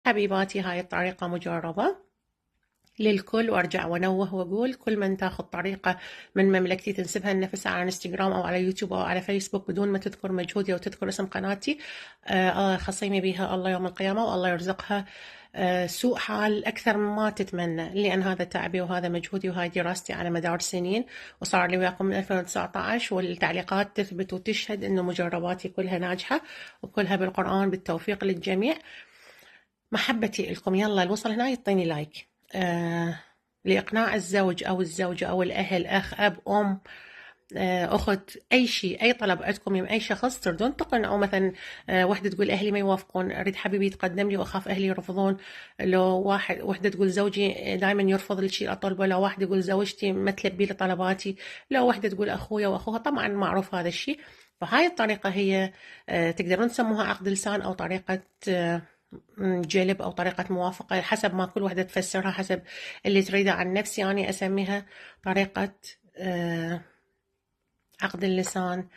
حبيباتي، هاي الطريقة مجربة للكل، وارجع وانوه واقول كل من تاخذ طريقة من مملكتي تنسبها لنفسها على انستغرام او على يوتيوب او على فيسبوك بدون ما تذكر مجهودي او تذكر اسم قناتي، خصيمي بها الله يوم القيامة، والله يرزقها سوء حال أكثر مما تتمنى، لأن هذا تعبي وهذا مجهودي وهاي دراستي على مدار سنين، وصار لي وياكم من 2019، والتعليقات تثبت وتشهد أنه مجرباتي كلها ناجحة وكلها بالقرآن بالتوفيق للجميع. محبتي لكم، يلا الوصل هنا يعطيني لايك. لإقناع الزوج أو الزوجة أو الأهل، أخ، أب، أم، أخت، أي شيء، أي طلب عندكم من أي شخص تردون تقنعوا. مثلا وحدة تقول أهلي ما يوافقون، أريد حبيبي يتقدم لي وأخاف أهلي يرفضون. لو وحدة تقول زوجي دائما يرفض الشيء أطلبه. لو واحد يقول زوجتي ما تلبي لي طلباتي. لو وحدة تقول أخويا وأخوها، طبعا معروف هذا الشيء. فهاي الطريقة هي تقدرون تسموها عقد لسان أو طريقة جلب أو طريقة موافقة، حسب ما كل وحدة تفسرها حسب اللي تريده. عن نفسي يعني أسميها طريقة عقد اللسان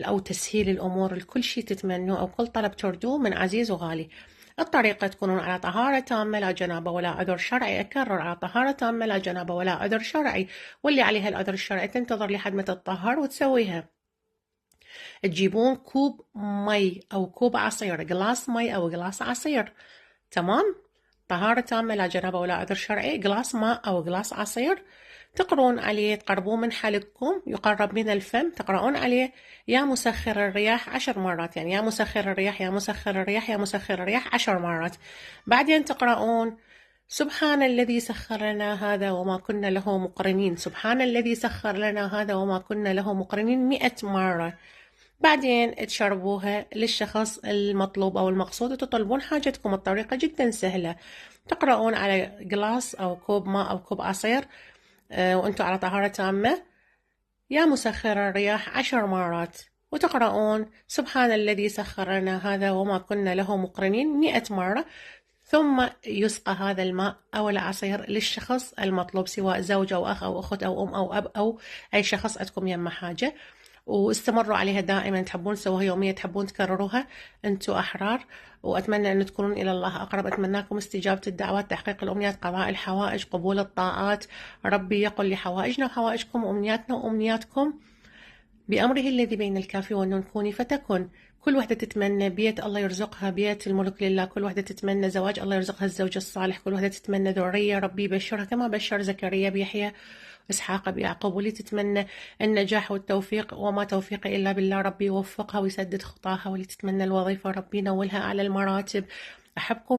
أو تسهيل الأمور لكل شيء تتمنوه أو كل طلب تردوه من عزيز وغالي. الطريقة تكونون على طهارة تامة لا جنابة ولا عذر شرعي. أكرر، على طهارة تامة لا جنابة ولا عذر شرعي. واللي عليها العذر الشرعي تنتظر لحد ما تتطهر وتسويها. تجيبون كوب مي أو كوب عصير، قلاص مي أو قلاص عصير، تمام؟ طهارة تامة لا جنابة ولا عذر شرعي، قلاص ماء أو قلاص عصير، تقرون عليه، تقربون من حلقكم يقرب من الفم، تقرؤون عليه يا مسخر الرياح 10 مرات، يعني يا مسخر الرياح يا مسخر الرياح يا مسخر الرياح 10 مرات. بعدين تقرؤون سبحان الذي سخر لنا هذا وما كنا له مقرنين، سبحان الذي سخر لنا هذا وما كنا له مقرنين 100 مرة. بعدين تشربوها للشخص المطلوب أو المقصود وتطلبون حاجتكم. الطريقة جدا سهلة، تقرؤون على قلاص أو كوب ماء أو كوب عصير وأنتم على طهارة تامة يا مسخر الرياح 10 مرات، وتقرؤون سبحان الذي سخر لنا هذا وما كنا له مقرنين 100 مرة. ثم يسقى هذا الماء أو العصير للشخص المطلوب، سواء زوج أو أخ أو أخت أو أم أو أب أو أي شخص عندكم يما حاجة. واستمروا عليها دائما، تحبون تسووها يوميا، تحبون تكرروها، انتم احرار. واتمنى ان تكونون الى الله اقرب. اتمناكم استجابه الدعوات، تحقيق الامنيات، قضاء الحوائج، قبول الطاعات. ربي يقل لحوائجنا وحوائجكم وامنياتنا وامنياتكم بأمره الذي بين الكاف والنون كوني فتكن. كل وحدة تتمنى بيت الله يرزقها بيت، الملك لله. كل وحدة تتمنى زواج الله يرزقها الزوج الصالح. كل وحدة تتمنى ذرية ربي يبشرها كما بشر زكريا بيحيى وإسحاق بيعقوب. واللي تتمنى النجاح والتوفيق، وما توفيقي إلا بالله، ربي يوفقها ويسدد خطاها. واللي تتمنى الوظيفة ربي ينولها على المراتب. أحبكم.